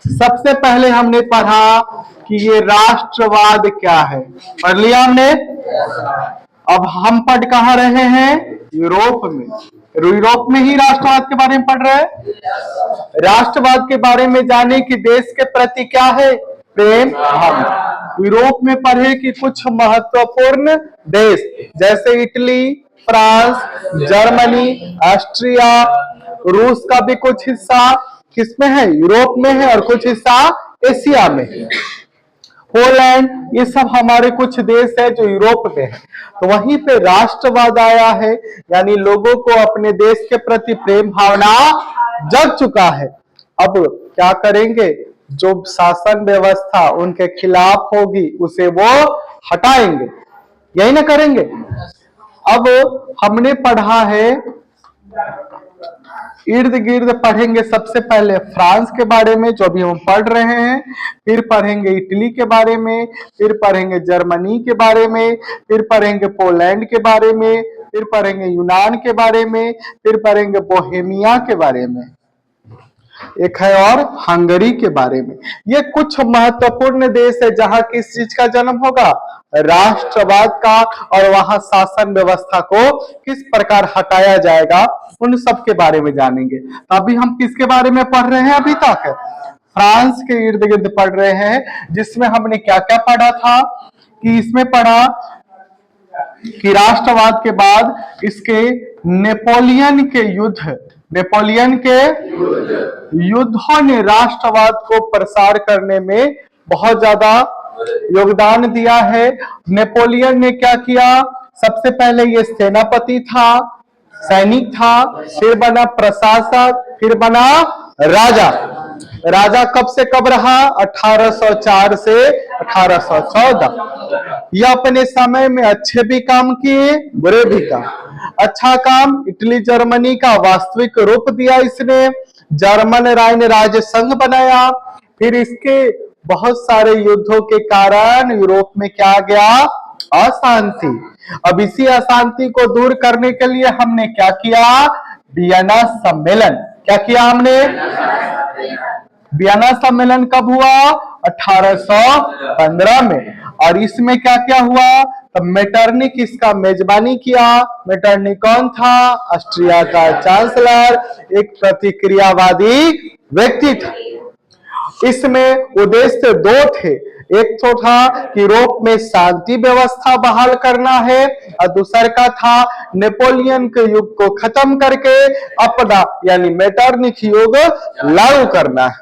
सबसे पहले हमने पढ़ा कि ये राष्ट्रवाद क्या है, पढ़ लिया हमने। अब हम पढ़ कहाँ रहे हैं? यूरोप में। यूरोप में ही राष्ट्रवाद के बारे में पढ़ रहे हैं। राष्ट्रवाद के बारे में जाने कि देश के प्रति क्या है? प्रेम भावना। यूरोप में पढ़े कि कुछ महत्वपूर्ण देश जैसे इटली, फ्रांस, जर्मनी, ऑस्ट्रिया, रूस का भी कुछ हिस्सा किसमें है? यूरोप में है, और कुछ हिस्सा एशिया में है। पोलैंड, ये सब हमारे कुछ देश है जो यूरोप में है। तो वहीं पे राष्ट्रवाद आया है, यानी लोगों को अपने देश के प्रति प्रेम भावना जग चुका है। अब क्या करेंगे? जो शासन व्यवस्था उनके खिलाफ होगी उसे वो हटाएंगे, यही ना करेंगे। अब हमने पढ़ा है, इर्द गिर्द पढ़ेंगे सबसे पहले फ्रांस के बारे में जो भी हम पढ़ रहे हैं, फिर पढ़ेंगे इटली के बारे में, फिर पढ़ेंगे जर्मनी के बारे में, फिर पढ़ेंगे पोलैंड के बारे में, फिर पढ़ेंगे यूनान के बारे में, फिर पढ़ेंगे बोहेमिया के बारे में, एक है और हंगरी के बारे में। ये कुछ महत्वपूर्ण देश है जहां किस चीज का जन्म होगा? राष्ट्रवाद का, और वहां शासन व्यवस्था को किस प्रकार हटाया जाएगा, उन सब के बारे में जानेंगे। अभी हम किसके बारे में पढ़ रहे हैं? अभी तक फ्रांस के इर्द गिर्द पढ़ रहे हैं, जिसमें हमने क्या क्या पढ़ा था कि इसमें पढ़ा कि राष्ट्रवाद के बाद इसके नेपोलियन के युद्धों ने राष्ट्रवाद को प्रसार करने में बहुत ज्यादा योगदान दिया है। नेपोलियन ने क्या किया? सबसे पहले ये सेनापति था, सैनिक था, फिर बना प्रशासक, फिर बना राजा। राजा कब से कब रहा? 1804 से 1814। यह अपने समय में अच्छे भी काम किए, बुरे भी काम। अच्छा काम, इटली जर्मनी का वास्तविक रूप दिया इसने, जर्मन राय राज्य संघ बनाया। फिर इसके बहुत सारे युद्धों के कारण यूरोप में क्या आ गया? अशांति। अब इसी अशांति को दूर करने के लिए हमने क्या किया? वियना सम्मेलन। क्या किया हमने? वियना सम्मेलन कब हुआ? 1815 में। और इसमें क्या क्या हुआ? तो मेटरनिक इसका मेजबानी किया। मेटरनिक कौन था? ऑस्ट्रिया का चांसलर, एक प्रतिक्रियावादी व्यक्ति था। इसमें उद्देश्य दो थे, एक तो था कि यूरोप में शांति व्यवस्था बहाल करना है, और दूसरा का था नेपोलियन के युग को खत्म करके अपना यानी मेटरनिक युग लागू करना है,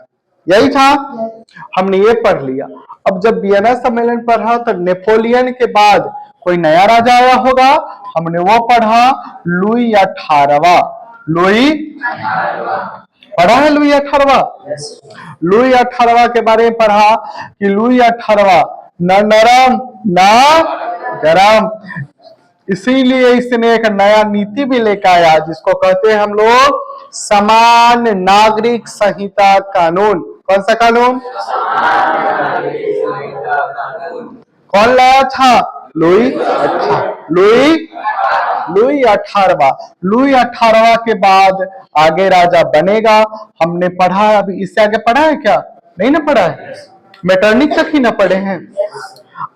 यही था। हमने ये पढ़ लिया। अब जब वियना सम्मेलन पढ़ा तो नेपोलियन के बाद कोई नया राजा आया होगा, हमने वो पढ़ा, लुई 18वां। लुई पढ़ा है लुई 18वां? लुई 18वां के बारे में पढ़ा कि लुई 18वां न नरम न गरम, इसीलिए इसने एक नया नीति भी लेकर आया जिसको कहते हैं हम लोग समान नागरिक संहिता कानून। कौन सा कानून? कौन लाया था? लुई 18वां। लुई 18वां के बाद आगे राजा बनेगा, हमने पढ़ा। अभी इससे आगे पढ़ा है क्या? नहीं ना पढ़ा है, मेटरनिक तक ही ना पढ़े हैं।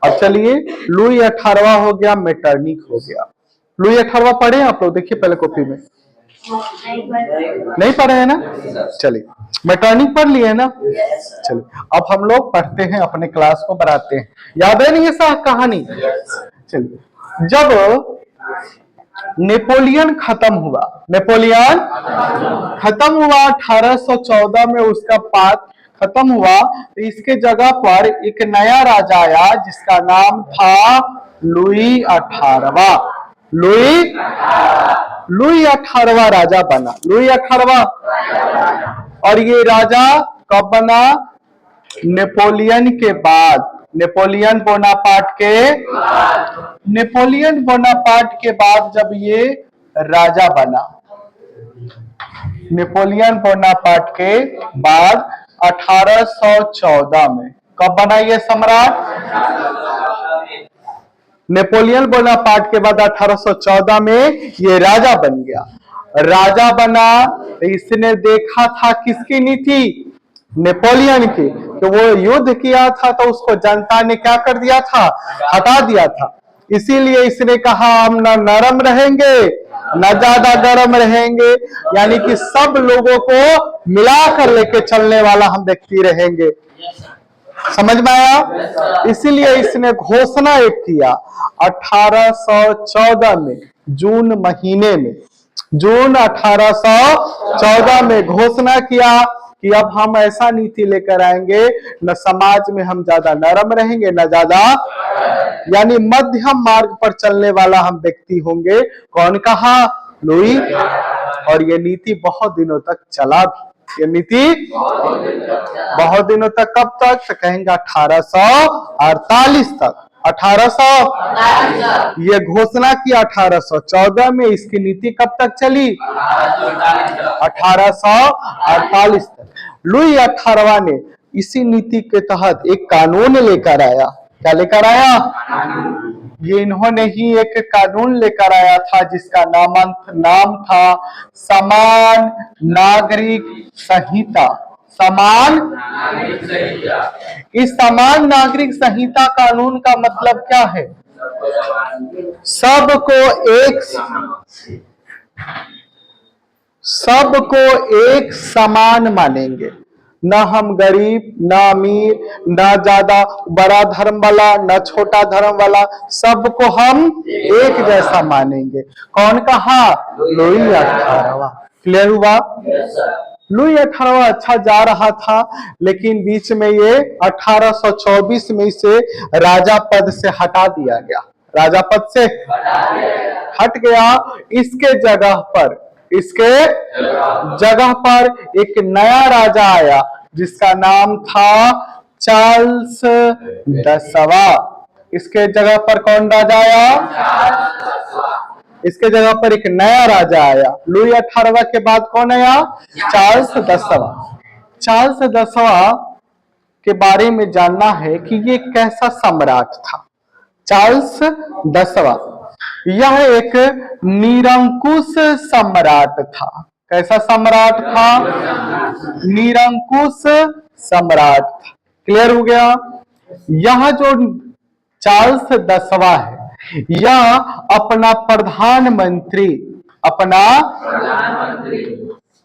अब चलिए, लुई 18वां हो गया, मेटरनिक हो गया। लुई 18वां पढ़े आप लोग? देखिए पहले कॉपी में नहीं पढ़े है ना? चलिए, मेटरनिक पढ़ लिए है ना? चलिए, अब हम लोग पढ़ते हैं, अपने क्लास को बढ़ाते हैं। याद है नहीं ये सब कहानी? चलिए, जब नेपोलियन खत्म हुआ, 1814 में उसका पात खत्म हुआ, तो इसके जगह पर एक नया राजा आया जिसका नाम था लुई 18वां। लुई 18वां राजा बना। लुई 18वां। और ये राजा कब बना? नेपोलियन के बाद, नेपोलियन बोनापार्ट के बाद जब ये राजा बना, नेपोलियन बोनापार्ट के बाद 1814 में कब बना ये सम्राट? नेपोलियन बोनापार्ट के बाद 1814 में ये राजा बन गया। राजा बना तो इसने देखा था किसकी नीति? नेपोलियन की, तो वो युद्ध किया था तो उसको जनता ने क्या कर दिया था, हटा दिया था। इसीलिए इसने कहा हम न नरम रहेंगे न ज्यादा गर्म रहेंगे, यानी कि सब लोगों को मिलाकर लेके चलने वाला हम व्यक्ति रहेंगे। समझ में आया? इसीलिए इसने घोषणा एक किया 1814 में, जून महीने में, जून 1814 में घोषणा किया कि अब हम ऐसा नीति लेकर आएंगे, न समाज में हम ज्यादा नरम रहेंगे न ज्यादा, यानी मध्यम मार्ग पर चलने वाला हम व्यक्ति होंगे। कौन कहा? लुई। और ये नीति बहुत दिनों तक चला भी, ये नीति बहुत दिनों तक। कब तक? तो कहेंगे 1848 तक। 1800 ये घोषणा की 1814 में, इसकी नीति कब तक चली? 1848 तक। लुई 18वां ने इसी नीति के तहत एक कानून लेकर आया। क्या लेकर आया? ये इन्होंने ही एक कानून लेकर आया था जिसका नाम था समान नागरिक संहिता। समान इस समान नागरिक संहिता कानून का मतलब क्या है? सबको एक समान मानेंगे, न हम गरीब न अमीर, न ज्यादा बड़ा धर्म वाला न छोटा धर्म वाला, सबको हम एक जैसा मानेंगे। कौन कहा? लुई 18वां। क्लियर हुआ? लुई 18वां अच्छा जा रहा था, लेकिन बीच में ये 1824 में इसे राजा पद से हटा दिया गया। राजा पद से हट गया। इसके जगह पर एक नया राजा आया जिसका नाम था चार्ल्स 10वां। इसके जगह पर कौन राजा आया? इसके जगह पर एक नया राजा आया। लुई 18वां के बाद कौन आया? चार्ल्स 10वां। चार्ल्स 10वां के बारे में जानना है कि ये कैसा सम्राट था। चार्ल्स 10वां यह एक निरंकुश सम्राट था। कैसा सम्राट था? निरंकुश सम्राट था। क्लियर हो गया? यह जो चार्ल्स 10वां है, यह अपना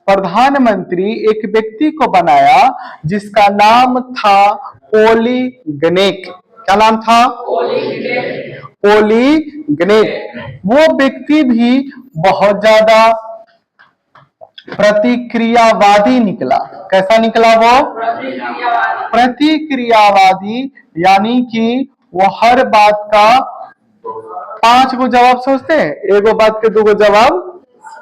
प्रधानमंत्री एक व्यक्ति को बनाया जिसका नाम था पोलीगनेक। क्या नाम था? पोलीगनेक। वो व्यक्ति भी बहुत ज्यादा प्रतिक्रियावादी निकला। कैसा निकला वो? प्रतिक्रियावादी, यानी कि वो हर बात का 5 गो जवाब सोचते हैं, एगो बात के 2 गो जवाब।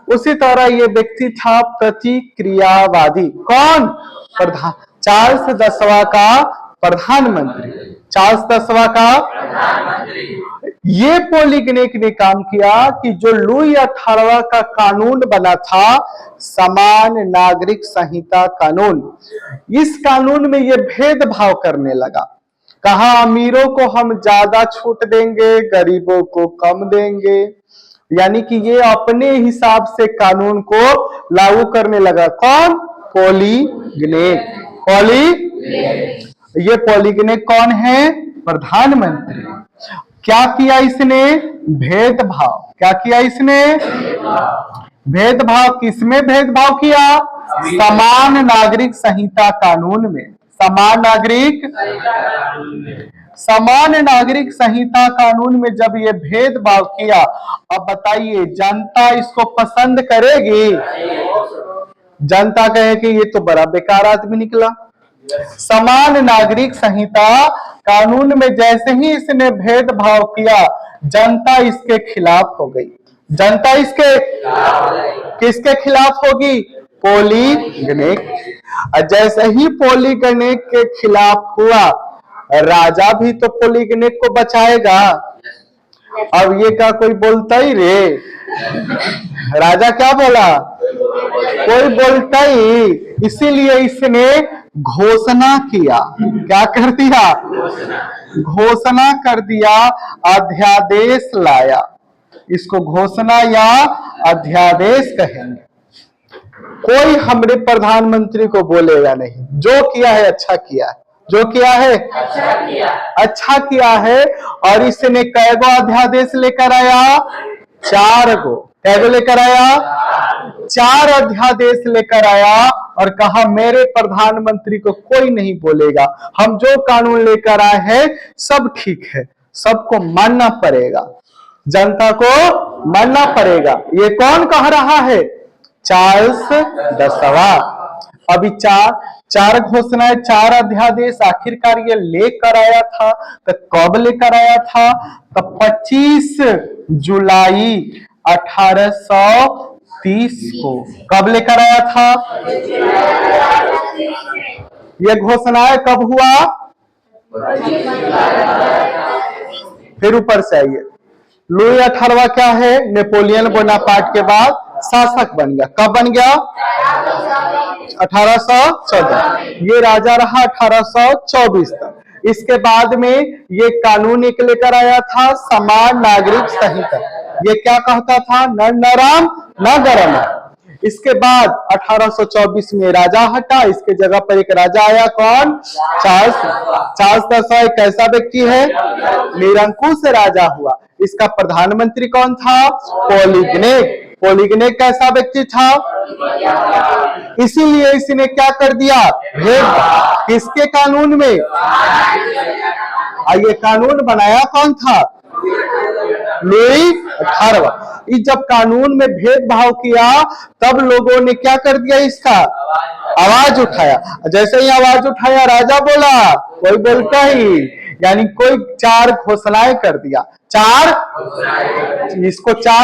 उसी तरह ये व्यक्ति था प्रतिक्रियावादी। कौन? चार्ल्स 10वां का प्रधानमंत्री। चार्ल्स 10वां का ये पोलीगनेक ने काम किया कि जो लुई 18वां का कानून बना था, समान नागरिक संहिता कानून, इस कानून में ये भेदभाव करने लगा। कहा अमीरों को हम ज्यादा छूट देंगे, गरीबों को कम देंगे, यानी कि ये अपने हिसाब से कानून को लागू करने लगा। कौन? पोलीगनेक। ये पोलीगनेक कौन है? प्रधानमंत्री। क्या किया इसने? भेदभाव। क्या किया इसने? भेदभाव। किसमें भेदभाव किया? समान नागरिक संहिता कानून में। समान नागरिक संहिता कानून में जब ये भेदभाव किया, अब बताइए जनता इसको पसंद करेगी? जनता कहे कि ये तो बड़ा बेकार आदमी निकला। समान नागरिक संहिता कानून में जैसे ही इसने भेदभाव किया, जनता इसके खिलाफ हो गई। जनता किसके खिलाफ होगी? पोलीगनेक। और जैसे ही पोलीगनेक के खिलाफ हुआ, राजा भी तो पोलीगनेक को बचाएगा। अब ये क्या कोई बोलता ही रे? राजा क्या बोला? कोई बोलता ही। इसीलिए इसने घोषणा किया। क्या कर दिया? घोषणा कर दिया, अध्यादेश लाया। इसको घोषणा या अध्यादेश कहेंगे। कोई हमारे प्रधानमंत्री को बोलेगा नहीं, जो किया है अच्छा किया है, जो किया है अच्छा किया है। और इसने कैगो अध्यादेश लेकर आया, 4 गो, कैगो लेकर आया, 4 अध्यादेश लेकर आया और कहा मेरे प्रधानमंत्री को कोई नहीं बोलेगा, हम जो कानून लेकर आए हैं सब ठीक है, सबको मानना पड़ेगा, जनता को मानना पड़ेगा। ये कौन कह रहा है? चार्ल्स 10वां। अभी चार घोषणाएं, 4 अध्यादेश आखिरकार ये लेकर आया था। तो कब लेकर आया था? तो 25 जुलाई 1830 को। कब लेकर आया था? ये घोषणाएं कब हुआ? फिर ऊपर से आइए, लुई 18वां क्या है? नेपोलियन बोनापार्ट के बाद शासक बन गया। कब बन गया? 1814। ये राजा रहा 1824 तक। इसके बाद में ये कानून एक लेकर आया था, समान नागरिक संहिता। ये क्या कहता था? न नरम न गरम। इसके बाद 1824 में राजा हटा, इसके जगह पर एक राजा आया। कौन? चार्ल्स 10वां। एक कैसा व्यक्ति है? निरंकुश राजा हुआ। इसका प्रधानमंत्री कौन था? पॉलीग्नेक। पॉलीग्नेक कैसा व्यक्ति था? इसीलिए इसने क्या कर दिया? भेद। किसके कानून में? ये कानून बनाया कौन था? लुई 18वां। जब कानून में भेदभाव किया तब लोगों ने क्या कर दिया? इसका आवाज उठाया। जैसे ही आवाज उठाया राजा बोला, कोई बोलता ही, यानी कोई 4 घोषणाएं कर दिया। 4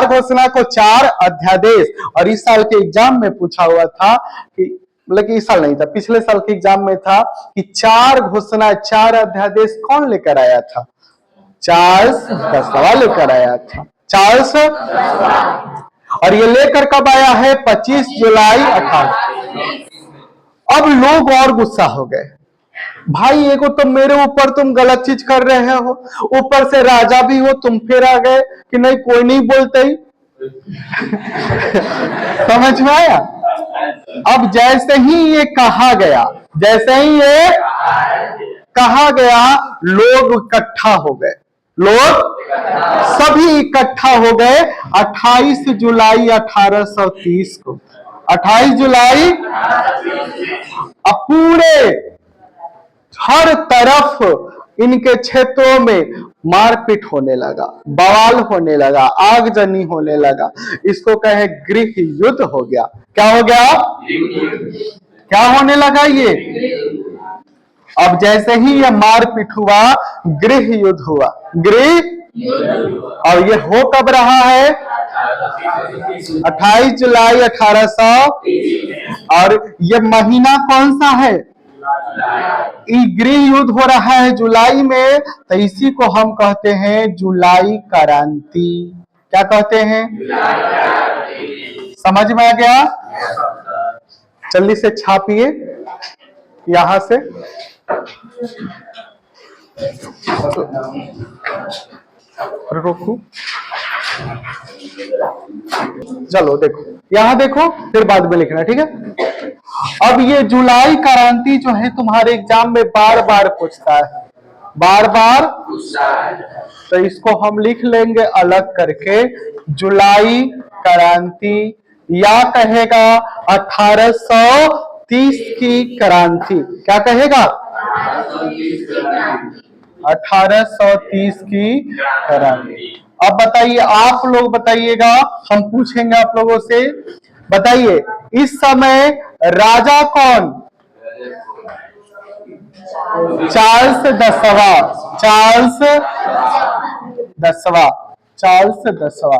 घोषणा को 4 अध्यादेश। और इस साल के एग्जाम में पूछा हुआ था कि, मतलब कि इस साल नहीं था, पिछले साल के एग्जाम में था कि 4 घोषणा 4 अध्यादेश कौन लेकर आया था? चार्ल्स 10वां लेकर आया था। चार्ल्स। और ये लेकर कब आया है? 25 जुलाई 18। अब लोग और गुस्सा हो गए, भाई एगो तो मेरे ऊपर तुम गलत चीज कर रहे हो, ऊपर से राजा भी हो, तुम फिर आ गए कि नहीं कोई नहीं बोलते ही। समझ में आया? अब जैसे ही ये कहा गया, लोग इकट्ठा हो गए, लोग सभी इकट्ठा हो गए 28 जुलाई 1830 को। 28 जुलाई अब पूरे हर तरफ इनके क्षेत्रों में मारपीट होने लगा, बवाल होने लगा, आगजनी होने लगा। इसको कहे गृह युद्ध हो गया। क्या हो गया? क्या होने लगा ये? अब जैसे ही ये मारपीट हुआ, गृह युद्ध हुआ। और ये हो कब रहा है? 28 जुलाई 1800। और ये महीना कौन सा है? गृह युद्ध हो रहा है जुलाई में, तो इसी को हम कहते हैं जुलाई क्रांति। क्या कहते हैं? समझ में आ गया? जल्दी से छापिए यहां से। रोकू, चलो देखो, यहां देखो, फिर बाद में लिखना, ठीक है? अब ये जुलाई क्रांति जो है तुम्हारे एग्जाम में बार बार पूछता है, बार बार। तो इसको हम लिख लेंगे अलग करके, जुलाई क्रांति, या कहेगा 1830 की क्रांति। क्या कहेगा? 1830 की क्रांति। अब बताइए, आप लोग बताइएगा, हम पूछेंगे आप लोगों से, बताइए इस समय राजा कौन? चार्ल्स 10वां। चार्ल्स 10वां।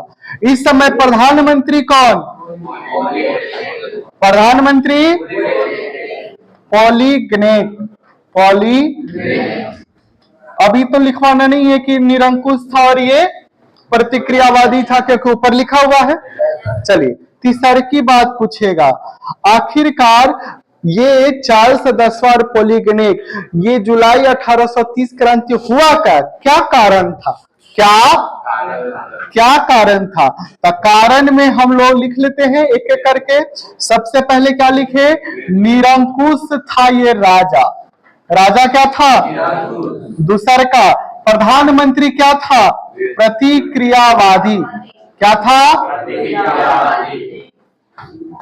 इस समय प्रधानमंत्री कौन? प्रधानमंत्री पॉलीग्नेक। अभी तो लिखवाना नहीं है कि निरंकुश था और ये प्रतिक्रियावादी था, क्योंकि ऊपर लिखा हुआ है। चलिए तीसरी की बात पूछेगा, आखिरकार ये चार्ल्स 10वां और पॉलीग्नेक, ये जुलाई 1830 क्रांति हुआ क्या कारण था? क्या क्या कारण था? तो कारण में हम लोग लिख लेते हैं एक एक करके। सबसे पहले क्या लिखे? निरंकुश था ये राजा। राजा क्या था? दूसर का प्रधानमंत्री क्या था? प्रतिक्रियावादी। क्या था?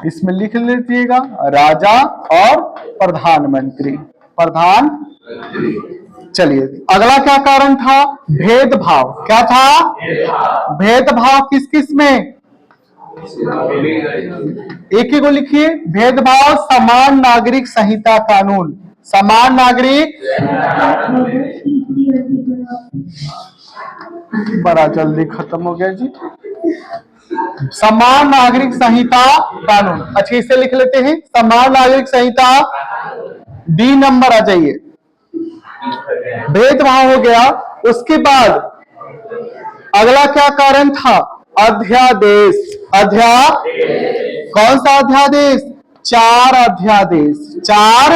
इसमें लिख लीजिएगा राजा और प्रधानमंत्री। प्रधान। चलिए अगला क्या कारण था? भेदभाव। क्या था? भेदभाव किस किस में? एक ही को लिखिए। भेदभाव समान नागरिक संहिता कानून। समान नागरिक। बड़ा जल्दी खत्म हो गया जी। समान नागरिक संहिता कानून। अच्छा इसे लिख लेते हैं समान नागरिक संहिता। डी नंबर आ जाइए। भेदभाव हो गया। उसके बाद अगला क्या कारण था? अध्यादेश। कौन सा अध्यादेश? 4 अध्यादेश। 4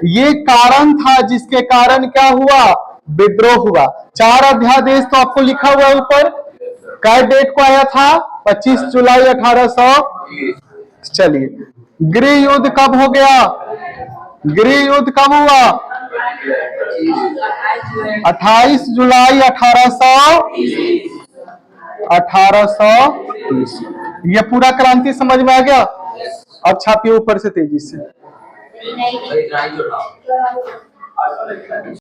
ये कारण था जिसके कारण क्या हुआ? विद्रोह हुआ। 4 अध्यादेश तो आपको लिखा हुआ है ऊपर। क्या डेट को आया था? 25 जुलाई 1800। चलिए गृह युद्ध कब हो गया? गृह युद्ध कब हुआ? 28 जुलाई 1830। ये पूरा क्रांति समझ में आ गया? अब छापिए ऊपर से तेजी से।